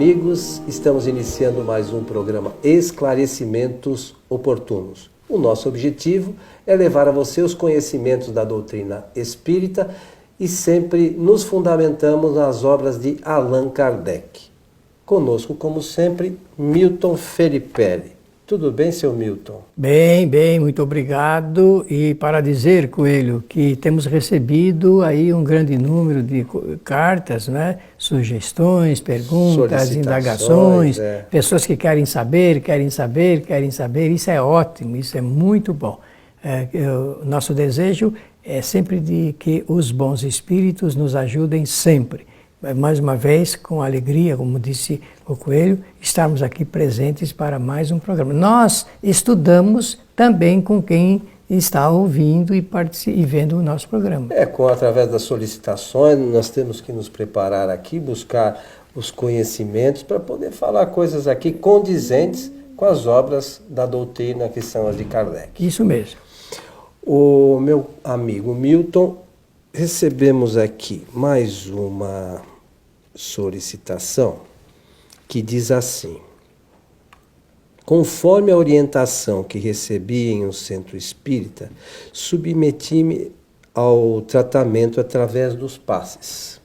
amigos, estamos iniciando mais um programa Esclarecimentos Oportunos. O nosso objetivo é levar a você os conhecimentos da doutrina espírita e sempre nos fundamentamos nas obras de Allan Kardec. Conosco, como sempre, Milton Felipe. Tudo bem, seu Milton? Bem, muito obrigado. E para dizer, Coelho, que temos recebido aí um grande número de cartas, né? Sugestões, perguntas, indagações, pessoas que querem saber. Isso é ótimo, isso é muito bom. Nosso desejo é sempre de que os bons espíritos nos ajudem sempre. Mais uma vez, com alegria, como disse o Coelho, estarmos aqui presentes para mais um programa. Nós estudamos também com quem está ouvindo e vendo o nosso programa. Através das solicitações, nós temos que nos preparar aqui, buscar os conhecimentos para poder falar coisas aqui condizentes com as obras da doutrina que são as de Kardec. Isso mesmo. O meu amigo Milton, recebemos aqui mais uma solicitação que diz assim: conforme a orientação que recebi em um centro espírita, submeti-me ao tratamento através dos passes.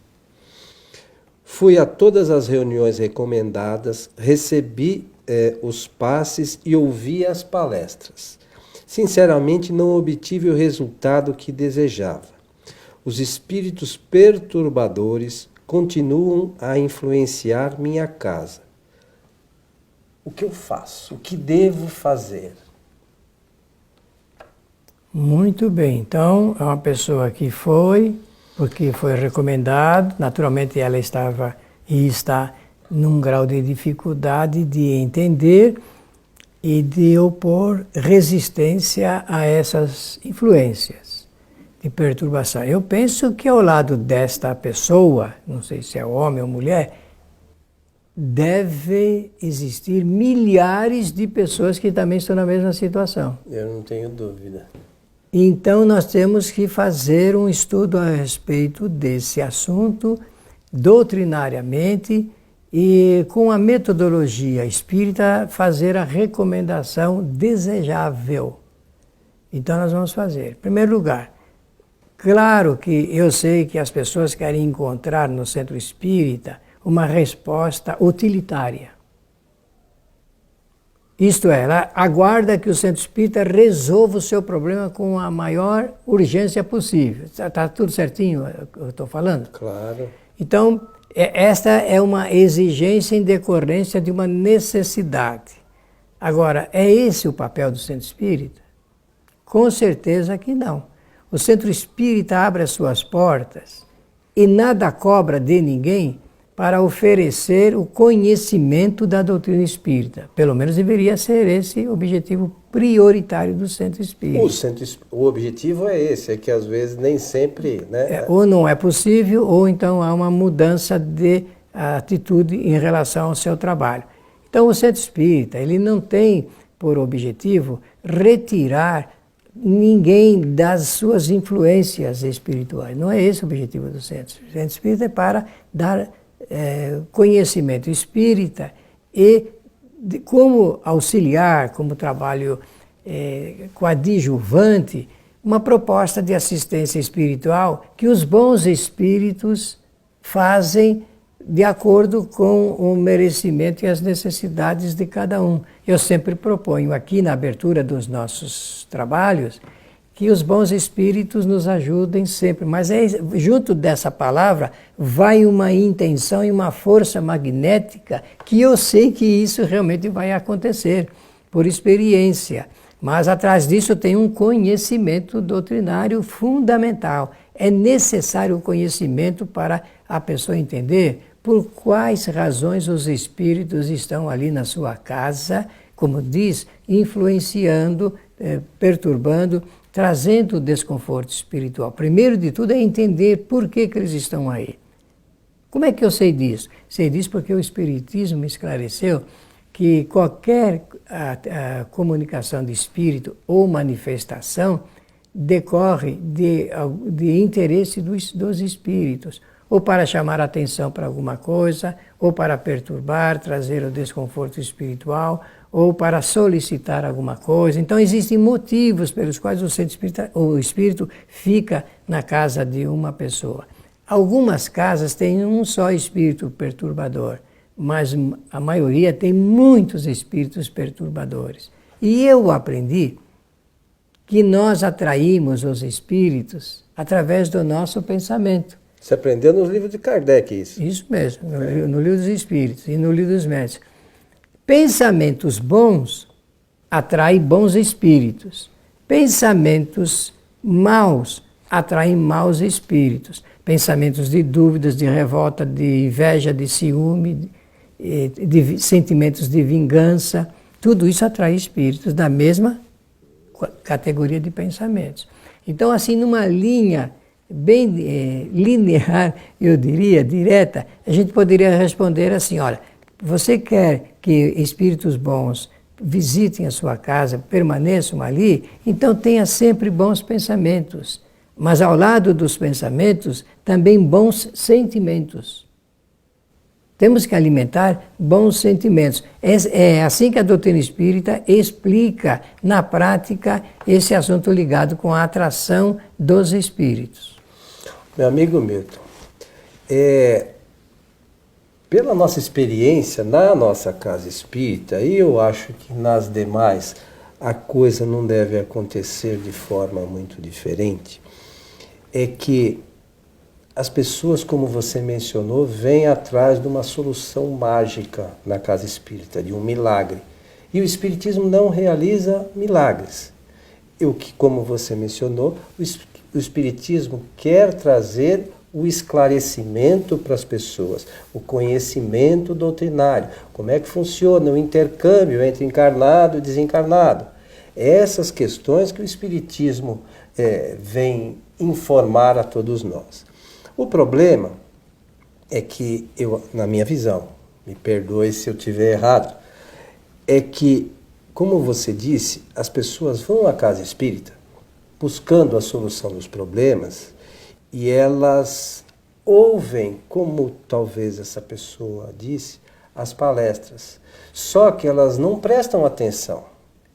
Fui a todas as reuniões recomendadas, recebi os passes e ouvi as palestras. Sinceramente, não obtive o resultado que desejava. Os espíritos perturbadores continuam a influenciar minha casa. O que eu faço? O que devo fazer? Muito bem. Então, é uma pessoa que foi, porque foi recomendado, naturalmente ela estava e está num grau de dificuldade de entender e de opor resistência a essas influências de perturbação. Eu penso que ao lado desta pessoa, não sei se é homem ou mulher, deve existir milhares de pessoas que também estão na mesma situação. Eu não tenho dúvida. Então nós temos que fazer um estudo a respeito desse assunto doutrinariamente e com a metodologia espírita fazer a recomendação desejável. Então nós vamos fazer. Em primeiro lugar, claro que eu sei que as pessoas querem encontrar no centro espírita uma resposta utilitária. Isto é, ela aguarda que o centro espírita resolva o seu problema com a maior urgência possível. Está tudo certinho eu estou falando? Claro. Então, esta é uma exigência em decorrência de uma necessidade. Agora, é esse o papel do centro espírita? Com certeza que não. O centro espírita abre as suas portas e nada cobra de ninguém para oferecer o conhecimento da doutrina espírita. Pelo menos deveria ser esse o objetivo prioritário do centro espírita. O objetivo é esse, é que às vezes nem sempre... ou não é possível, ou então há uma mudança de atitude em relação ao seu trabalho. Então o centro espírita, ele não tem por objetivo retirar ninguém das suas influências espirituais. Não é esse o objetivo do centro. O centro espírita é para dar conhecimento espírita e como auxiliar, como trabalho coadjuvante, uma proposta de assistência espiritual que os bons espíritos fazem de acordo com o merecimento e as necessidades de cada um. Eu sempre proponho aqui na abertura dos nossos trabalhos que os bons espíritos nos ajudem sempre, mas junto dessa palavra vai uma intenção e uma força magnética que eu sei que isso realmente vai acontecer, por experiência. Mas atrás disso tem um conhecimento doutrinário fundamental. É necessário o conhecimento para a pessoa entender por quais razões os espíritos estão ali na sua casa, como diz, influenciando, perturbando, trazendo desconforto espiritual. Primeiro de tudo é entender por que eles estão aí. Como é que eu sei disso? Sei disso porque o Espiritismo me esclareceu que qualquer comunicação de espírito ou manifestação decorre de interesse dos espíritos. ou para chamar a atenção para alguma coisa, ou para perturbar, trazer o desconforto espiritual, ou para solicitar alguma coisa. Então existem motivos pelos quais o espírito fica na casa de uma pessoa. Algumas casas têm um só espírito perturbador, mas a maioria tem muitos espíritos perturbadores. E eu aprendi que nós atraímos os espíritos através do nosso pensamento. Você aprendeu nos livros de Kardec isso? Isso mesmo, no livro dos Espíritos e no livro dos Médiuns. Pensamentos bons atraem bons espíritos. Pensamentos maus atraem maus espíritos. Pensamentos de dúvidas, de revolta, de inveja, de ciúme, de sentimentos de vingança, tudo isso atrai espíritos da mesma categoria de pensamentos. Então, assim, numa linha bem linear, eu diria, direta, a gente poderia responder assim, olha, você quer que espíritos bons visitem a sua casa, permaneçam ali, então tenha sempre bons pensamentos. Mas ao lado dos pensamentos, também bons sentimentos. Temos que alimentar bons sentimentos. É assim que a doutrina espírita explica, na prática, esse assunto ligado com a atração dos espíritos. Meu amigo Milton, pela nossa experiência na nossa casa espírita, e eu acho que nas demais a coisa não deve acontecer de forma muito diferente, é que as pessoas, como você mencionou, vêm atrás de uma solução mágica na casa espírita, de um milagre. E o espiritismo não realiza milagres. Como você mencionou, o espiritismo quer trazer o esclarecimento para as pessoas, o conhecimento doutrinário, como é que funciona o intercâmbio entre encarnado e desencarnado. Essas questões que o espiritismo vem informar a todos nós. O problema é que, na minha visão, me perdoe se eu estiver errado, é que, como você disse, as pessoas vão à casa espírita buscando a solução dos problemas e elas ouvem, como talvez essa pessoa disse, as palestras. Só que elas não prestam atenção.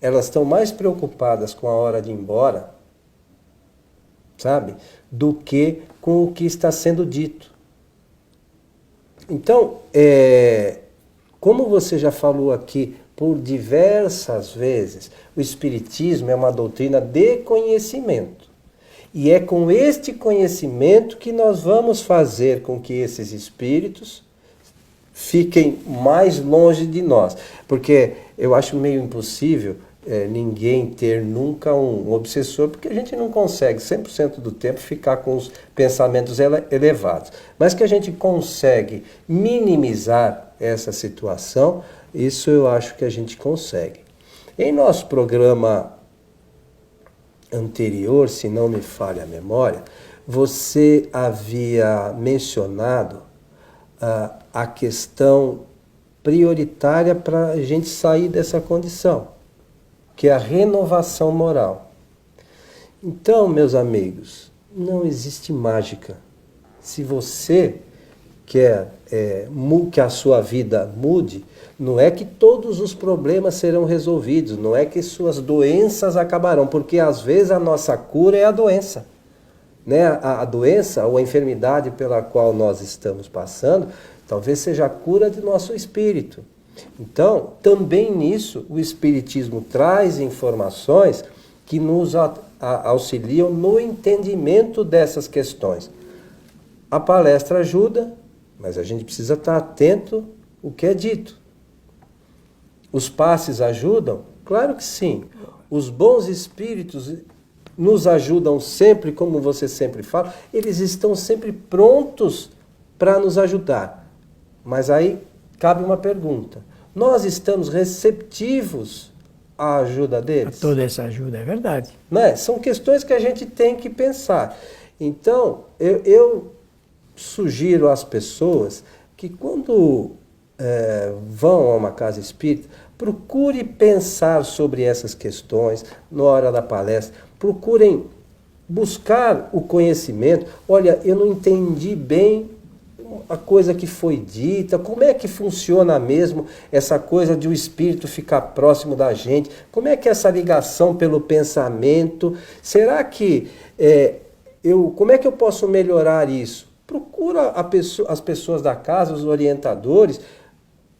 Elas estão mais preocupadas com a hora de ir embora, sabe, do que com o que está sendo dito. Então, como você já falou aqui por diversas vezes, o Espiritismo é uma doutrina de conhecimento. E é com este conhecimento que nós vamos fazer com que esses espíritos fiquem mais longe de nós. Porque eu acho meio impossível ninguém ter nunca um obsessor, porque a gente não consegue 100% do tempo ficar com os pensamentos elevados. Mas que a gente consegue minimizar essa situação, isso eu acho que a gente consegue. Em nosso programa anterior, se não me falha a memória, você havia mencionado a questão prioritária para a gente sair dessa condição, que é a renovação moral. Então, meus amigos, não existe mágica. Se você quer que a sua vida mude, não é que todos os problemas serão resolvidos, não é que suas doenças acabarão, porque às vezes a nossa cura é a doença. Né? A doença ou a enfermidade pela qual nós estamos passando, talvez seja a cura de nosso espírito. Então, também nisso, o Espiritismo traz informações que nos auxiliam no entendimento dessas questões. A palestra ajuda, mas a gente precisa estar atento ao que é dito. Os passes ajudam? Claro que sim. Os bons espíritos nos ajudam sempre, como você sempre fala, eles estão sempre prontos para nos ajudar. Mas aí cabe uma pergunta. Nós estamos receptivos à ajuda deles? A toda essa ajuda, é verdade. Não é? São questões que a gente tem que pensar. Então, eu sugiro às pessoas que quando vão a uma casa espírita, procure pensar sobre essas questões na hora da palestra, procurem buscar o conhecimento. Olha, eu não entendi bem a coisa que foi dita, como é que funciona mesmo essa coisa de o espírito ficar próximo da gente, como é que é essa ligação pelo pensamento, será que como é que eu posso melhorar isso? Procura as pessoas da casa, os orientadores,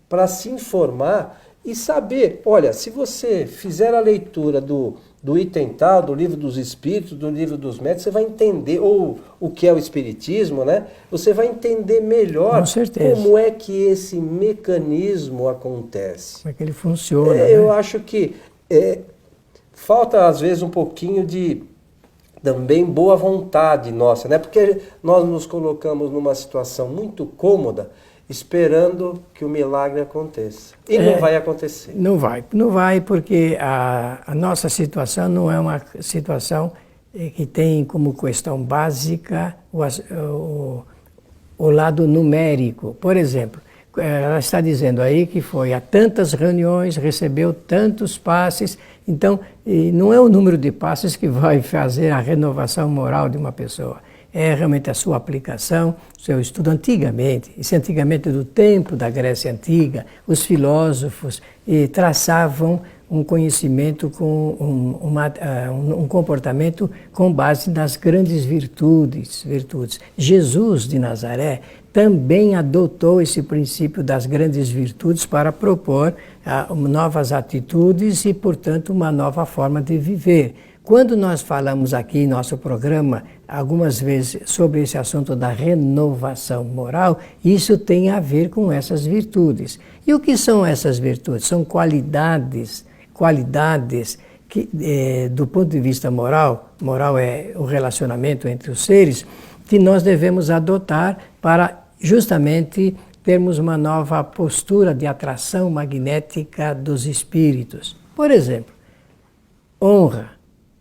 para se informar e saber, olha, se você fizer a leitura do item tal, do livro dos espíritos, do livro dos médiuns, você vai entender, ou o que é o espiritismo, né? Você vai entender melhor como é que esse mecanismo acontece. Como é que ele funciona. Eu acho que falta, às vezes, um pouquinho de também boa vontade nossa, né? Porque nós nos colocamos numa situação muito cômoda, esperando que o milagre aconteça. E não vai acontecer. Não vai porque a nossa situação não é uma situação que tem como questão básica o lado numérico. Por exemplo, ela está dizendo aí que foi a tantas reuniões, recebeu tantos passes, então não é o número de passes que vai fazer a renovação moral de uma pessoa. É realmente a sua aplicação, o seu estudo. Antigamente, isso antigamente do tempo da Grécia Antiga, os filósofos traçavam um conhecimento com um comportamento com base nas grandes virtudes. Jesus de Nazaré também adotou esse princípio das grandes virtudes para propor novas atitudes e, portanto, uma nova forma de viver. Quando nós falamos aqui em nosso programa, algumas vezes, sobre esse assunto da renovação moral, isso tem a ver com essas virtudes. E o que são essas virtudes? São qualidades que, do ponto de vista moral é o relacionamento entre os seres, que nós devemos adotar para justamente termos uma nova postura de atração magnética dos espíritos. Por exemplo, honra,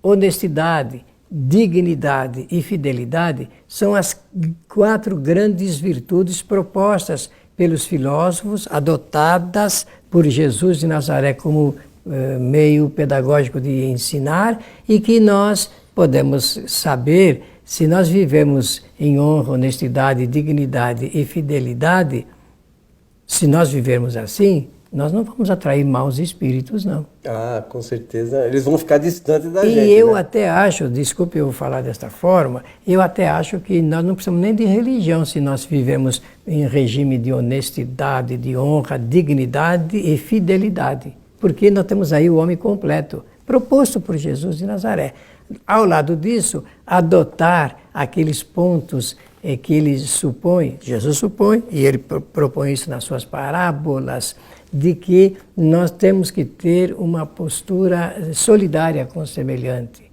honestidade, dignidade e fidelidade são as 4 grandes virtudes propostas pelos filósofos, adotadas por Jesus de Nazaré como meio pedagógico de ensinar, e que nós podemos saber, se nós vivemos em honra, honestidade, dignidade e fidelidade, se nós vivermos assim, nós não vamos atrair maus espíritos, não. Ah, com certeza. Eles vão ficar distantes da gente. E eu até acho, desculpe eu falar desta forma, eu até acho que nós não precisamos nem de religião se nós vivemos em regime de honestidade, de honra, dignidade e fidelidade. Porque nós temos aí o homem completo, proposto por Jesus de Nazaré. Ao lado disso, adotar aqueles pontos que ele supõe, Jesus supõe, e ele propõe isso nas suas parábolas, de que nós temos que ter uma postura solidária com o semelhante,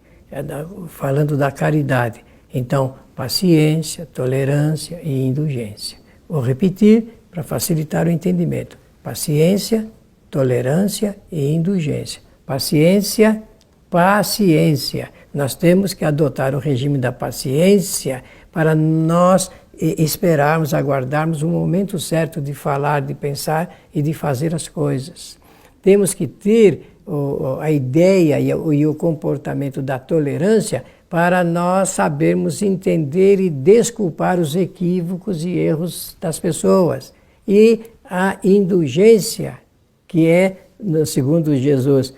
falando da caridade. Então, paciência, tolerância e indulgência. Vou repetir para facilitar o entendimento. Paciência, tolerância e indulgência. Paciência. Nós temos que adotar o regime da paciência para nós esperarmos, aguardarmos o momento certo de falar, de pensar e de fazer as coisas. Temos que ter a ideia e o comportamento da tolerância para nós sabermos entender e desculpar os equívocos e erros das pessoas. E a indulgência, que é, segundo Jesus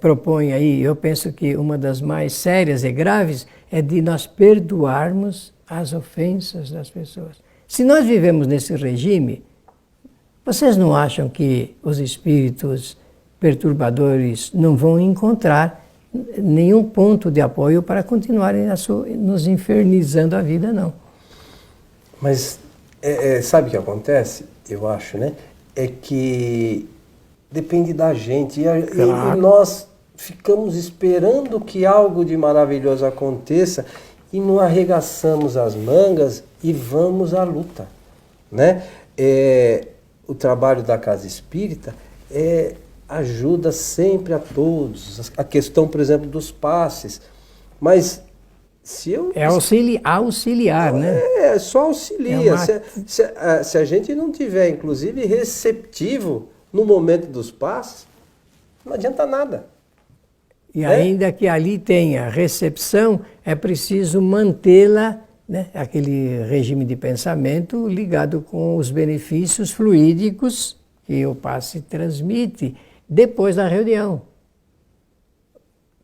propõe aí, eu penso que uma das mais sérias e graves é de nós perdoarmos as ofensas das pessoas. Se nós vivemos nesse regime, vocês não acham que os espíritos perturbadores não vão encontrar nenhum ponto de apoio para continuarem nos infernizando a vida, não? Mas sabe o que acontece? Eu acho, né? É que depende da gente. Claro. E nós ficamos esperando que algo de maravilhoso aconteça e não arregaçamos as mangas e vamos à luta, né? O trabalho da Casa Espírita ajuda sempre a todos. A questão, por exemplo, dos passes. Mas se eu... auxiliar, né? Só auxilia. Se a gente não tiver, inclusive, receptivo no momento dos passes, não adianta nada. E ainda que ali tenha recepção, é preciso mantê-la né? Aquele regime de pensamento ligado com os benefícios fluídicos que o passe transmite depois da reunião.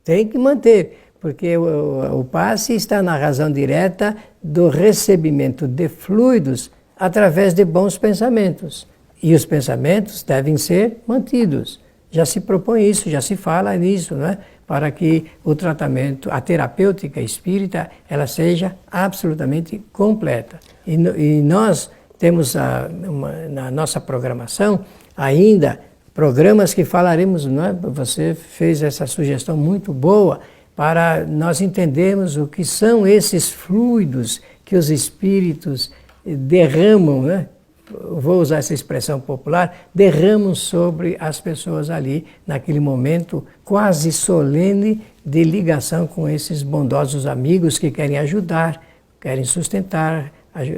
Tem que manter, porque o passe está na razão direta do recebimento de fluidos através de bons pensamentos. E os pensamentos devem ser mantidos. Já se propõe isso, já se fala nisso, não é? Para que o tratamento, a terapêutica espírita, ela seja absolutamente completa. E nós temos na nossa programação ainda programas que falaremos, não é? Você fez essa sugestão muito boa para nós entendermos o que são esses fluidos que os espíritos derramam, né? Vou usar essa expressão popular, derramam sobre as pessoas ali, naquele momento quase solene de ligação com esses bondosos amigos que querem ajudar, querem sustentar,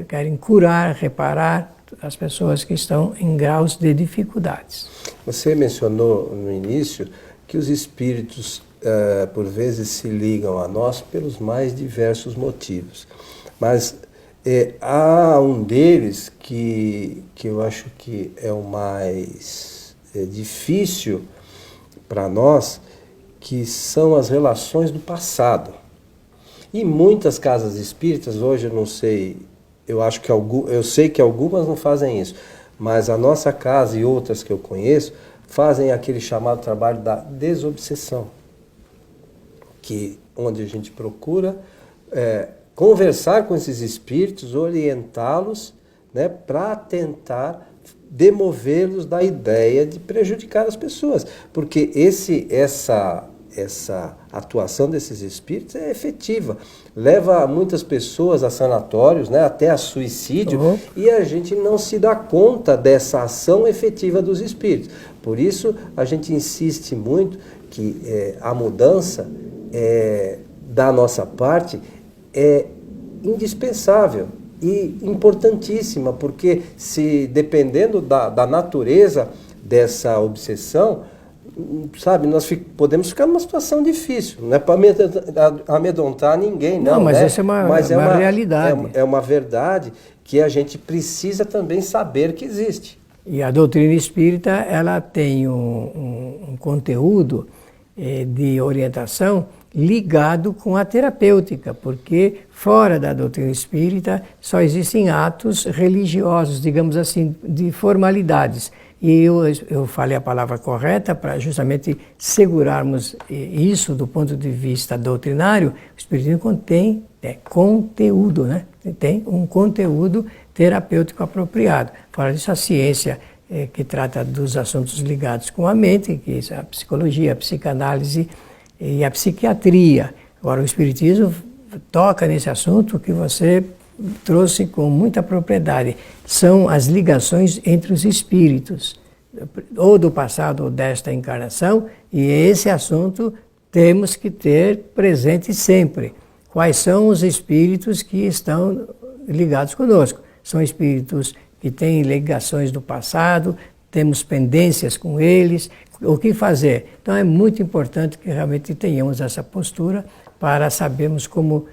querem curar, reparar as pessoas que estão em graus de dificuldades. Você mencionou no início que os espíritos, por vezes, se ligam a nós pelos mais diversos motivos, mas há um deles que eu acho que é o mais difícil para nós, que são as relações do passado. E muitas casas espíritas, hoje eu não sei, eu sei que algumas não fazem isso, mas a nossa casa e outras que eu conheço fazem aquele chamado trabalho da desobsessão, onde a gente procura conversar com esses espíritos, orientá-los, né, para tentar demovê-los da ideia de prejudicar as pessoas. Porque essa atuação desses espíritos é efetiva. Leva muitas pessoas a sanatórios, né, até a suicídio, e a gente não se dá conta dessa ação efetiva dos espíritos. Por isso, a gente insiste muito que a mudança da nossa parte é indispensável e importantíssima, porque se dependendo da natureza dessa obsessão, sabe, nós podemos ficar numa situação difícil, não é para amedrontar ninguém, não, mas né? essa é uma realidade. É uma verdade que a gente precisa também saber que existe. E a doutrina espírita, ela tem um conteúdo de orientação ligado com a terapêutica, porque fora da doutrina espírita só existem atos religiosos, digamos assim, de formalidades. E eu falei a palavra correta para justamente segurarmos isso do ponto de vista doutrinário. O espiritismo contém conteúdo, né? Tem um conteúdo terapêutico apropriado. Fora disso, a ciência que trata dos assuntos ligados com a mente, que é a psicologia, a psicanálise e a psiquiatria. Agora, o espiritismo toca nesse assunto que você trouxe com muita propriedade. São as ligações entre os espíritos, ou do passado ou desta encarnação, e esse assunto temos que ter presente sempre. Quais são os espíritos que estão ligados conosco? São espíritos que têm ligações do passado, temos pendências com eles, o que fazer? Então é muito importante que realmente tenhamos essa postura para sabermos como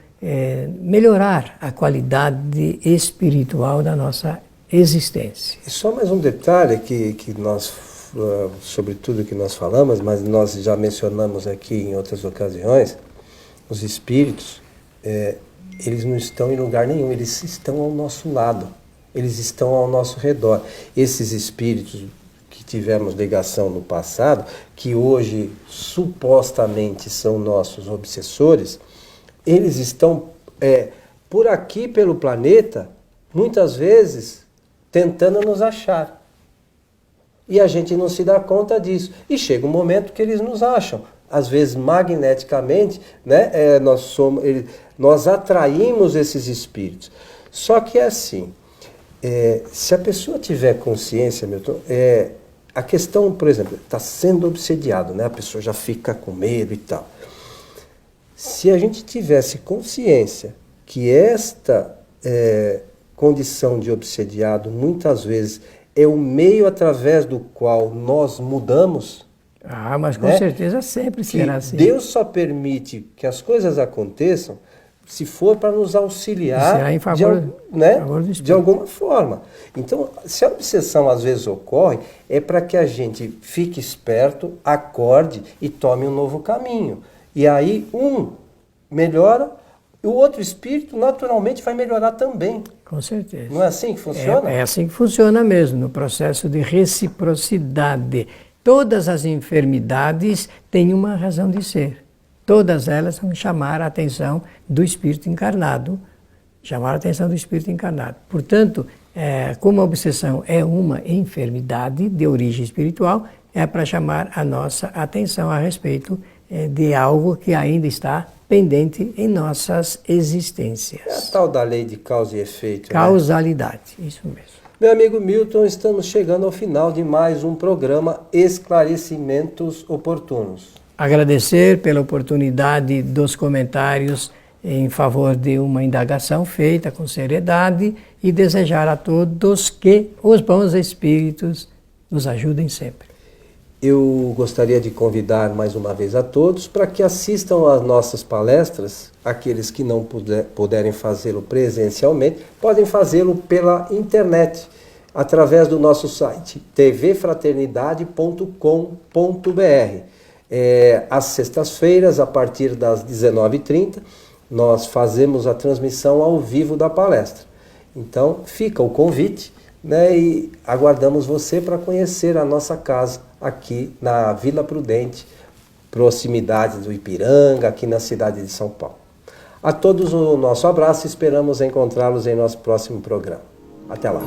melhorar a qualidade espiritual da nossa existência. E só mais um detalhe que nós, sobre tudo que nós falamos, mas nós já mencionamos aqui em outras ocasiões, os espíritos, eles não estão em lugar nenhum, eles estão ao nosso lado, eles estão ao nosso redor. Esses espíritos que tivemos ligação no passado, que hoje supostamente são nossos obsessores, eles estão por aqui, pelo planeta, muitas vezes tentando nos achar. E a gente não se dá conta disso. E chega um momento que eles nos acham. Às vezes, magneticamente, né, nós atraímos esses espíritos. Só que é assim, se a pessoa tiver consciência, Milton, a questão, por exemplo, está sendo obsediado, né, a pessoa já fica com medo e tal. Se a gente tivesse consciência que esta condição de obsediado, muitas vezes, é o meio através do qual nós mudamos. Mas com certeza sempre será assim. Deus só permite que as coisas aconteçam se for para nos auxiliar em favor, né, favor do de alguma forma. Então, se a obsessão às vezes ocorre, é para que a gente fique esperto, acorde e tome um novo caminho. E aí um melhora, o outro espírito naturalmente vai melhorar também. Com certeza. Não é assim que funciona? É assim que funciona mesmo, no processo de reciprocidade. Todas as enfermidades têm uma razão de ser. Todas elas vão chamar a atenção do espírito encarnado. Chamar a atenção do espírito encarnado. Portanto, como a obsessão é uma enfermidade de origem espiritual, é para chamar a nossa atenção a respeito de algo que ainda está pendente em nossas existências. É a tal da lei de causa e efeito. Causalidade, né? Isso mesmo. Meu amigo Milton, estamos chegando ao final de mais um programa Esclarecimentos Oportunos. Agradecer pela oportunidade dos comentários em favor de uma indagação feita com seriedade e desejar a todos que os bons espíritos nos ajudem sempre. Eu gostaria de convidar mais uma vez a todos para que assistam às nossas palestras. Aqueles que não puderem fazê-lo presencialmente, podem fazê-lo pela internet, através do nosso site tvfraternidade.com.br. Às sextas-feiras, a partir das 19h30, nós fazemos a transmissão ao vivo da palestra. Então, fica o convite, né, e aguardamos você para conhecer a nossa casa aqui na Vila Prudente, proximidade do Ipiranga, aqui na cidade de São Paulo. A todos o nosso abraço e esperamos encontrá-los em nosso próximo programa. Até lá!